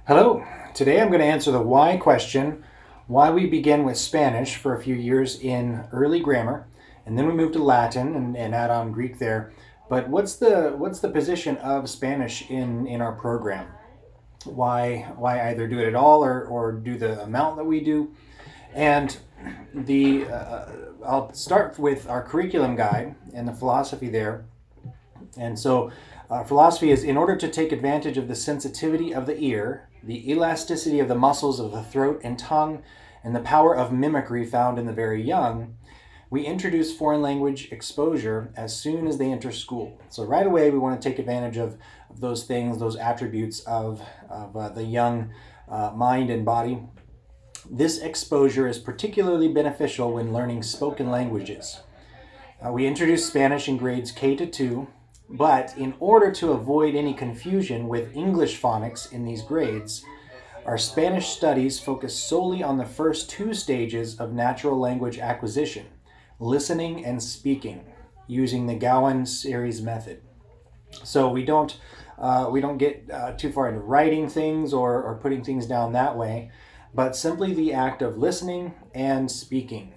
Hello. Today I'm going to answer the why question, why we begin with Spanish for a few years in early grammar, and then we move to Latin and add on Greek there. But what's the position of Spanish in our program? Why either do it at all or do the amount that we do? And the I'll start with our curriculum guide and the philosophy there. And so, philosophy is in order to take advantage of the sensitivity of the ear, the elasticity of the muscles of the throat and tongue, and the power of mimicry found in the very young, we introduce foreign language exposure as soon as they enter school. So, right away, we want to take advantage of those things, those attributes of the young mind and body. This exposure is particularly beneficial when learning spoken languages. We introduce Spanish in grades K to 2, but in order to avoid any confusion with English phonics in these grades, our Spanish studies focus solely on the first two stages of natural language acquisition, listening and speaking, using the Gowan series method. So we don't get too far into writing things or putting things down that way, but simply the act of listening and speaking.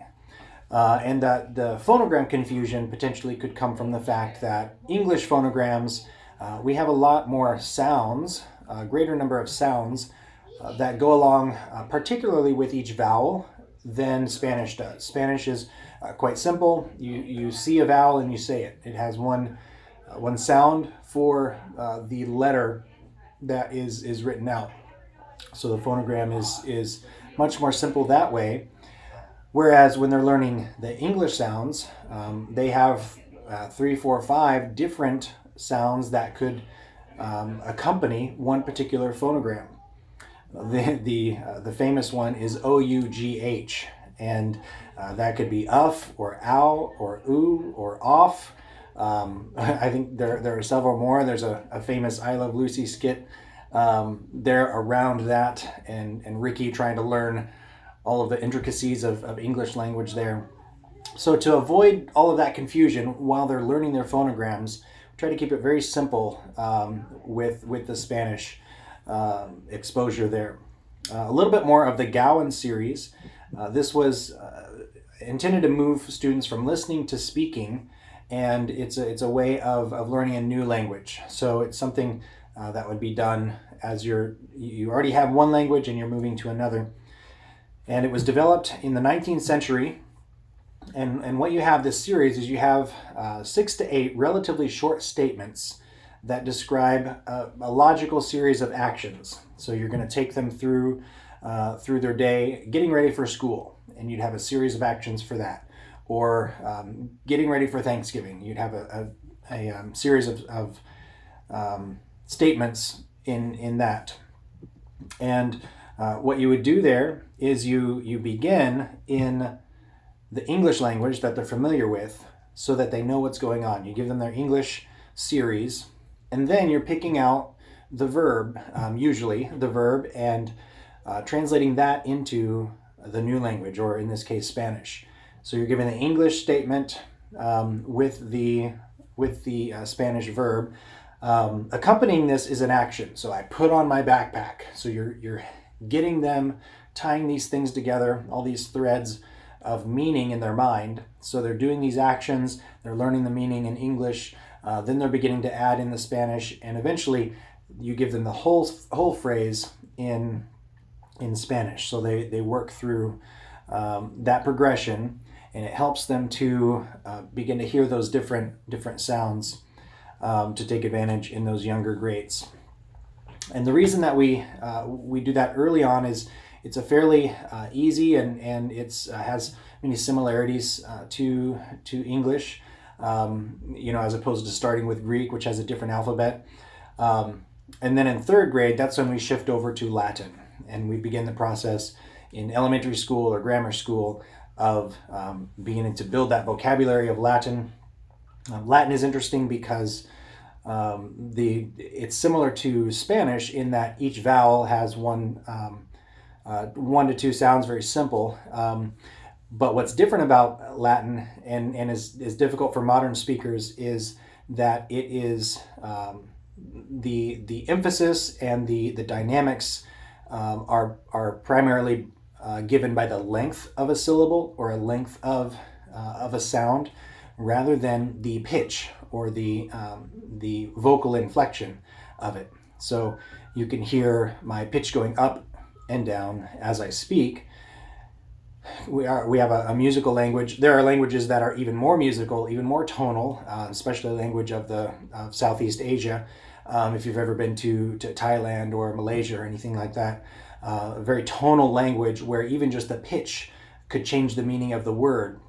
And that the phonogram confusion potentially could come from the fact that English phonograms, we have a lot more sounds, a greater number of sounds that go along, particularly with each vowel, than Spanish does. Spanish is quite simple. You see a vowel and you say it. It has one sound for the letter that is written out. So the phonogram is much more simple that way. Whereas when they're learning the English sounds, they have three, four, five different sounds that could accompany one particular phonogram. The famous one is OUGH, and that could be uff or ow or oo or off. I think there are several more. There's a famous I Love Lucy skit there around that, and Ricky trying to learn all of the intricacies of English language there. So to avoid all of that confusion while they're learning their phonograms, try to keep it very simple with the Spanish exposure there. A little bit more of the Gowan series. This was intended to move students from listening to speaking, and it's a way of learning a new language. So it's something that would be done as you already have one language and you're moving to another. And it was developed in the 19th century. And what you have this series is you have 6 to 8 relatively short statements that describe a logical series of actions. So you're going to take them through their day, getting ready for school, and you'd have a series of actions for that. Or getting ready for Thanksgiving, you'd have a series of statements in that. And what you would do there is you begin in the English language that they're familiar with so that they know what's going on. You give them their English series, and then you're picking out the verb, usually the verb, and translating that into the new language, or in this case, Spanish. So you're given the English statement with the Spanish verb. Accompanying this is an action. So I put on my backpack. So you're getting them tying these things together, all these threads of meaning in their mind. So they're doing these actions, they're learning the meaning in English, then they're beginning to add in the Spanish, and eventually you give them the whole phrase in Spanish. So they work through that progression, and it helps them to begin to hear those different sounds to take advantage in those younger grades. And the reason that we do that early on is it's a fairly easy and it's has many similarities to English, as opposed to starting with Greek, which has a different alphabet. And then in third grade, that's when we shift over to Latin, and we begin the process in elementary school or grammar school of beginning to build that vocabulary of Latin. Latin is interesting because it's similar to Spanish in that each vowel has one to two sounds, very simple. But what's different about Latin and is difficult for modern speakers is that it is the emphasis and the dynamics are primarily given by the length of a syllable or a length of a sound rather than the pitch or the vocal inflection of it. So you can hear my pitch going up and down as I speak. We have a musical language. There are languages that are even more musical, even more tonal, especially language of the Southeast Asia. If you've ever been to Thailand or Malaysia or anything like that, a very tonal language where even just the pitch could change the meaning of the word.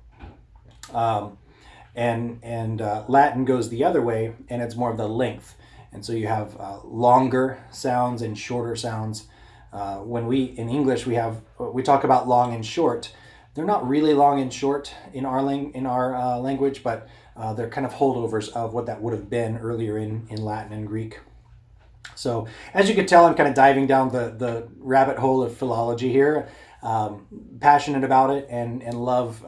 And Latin goes the other way, and it's more of the length. And so you have longer sounds and shorter sounds. When we in English we talk about long and short. They're not really long and short in our language, but they're kind of holdovers of what that would have been earlier in Latin and Greek. So as you can tell, I'm kind of diving down the rabbit hole of philology here. Passionate about it and love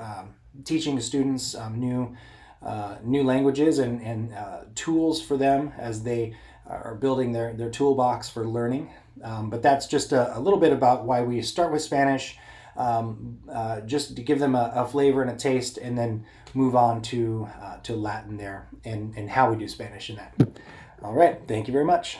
teaching students new languages and tools for them as they are building their toolbox for learning. But that's just a little bit about why we start with Spanish, just to give them a flavor and a taste, and then move on to Latin there and how we do Spanish in that. All right, thank you very much.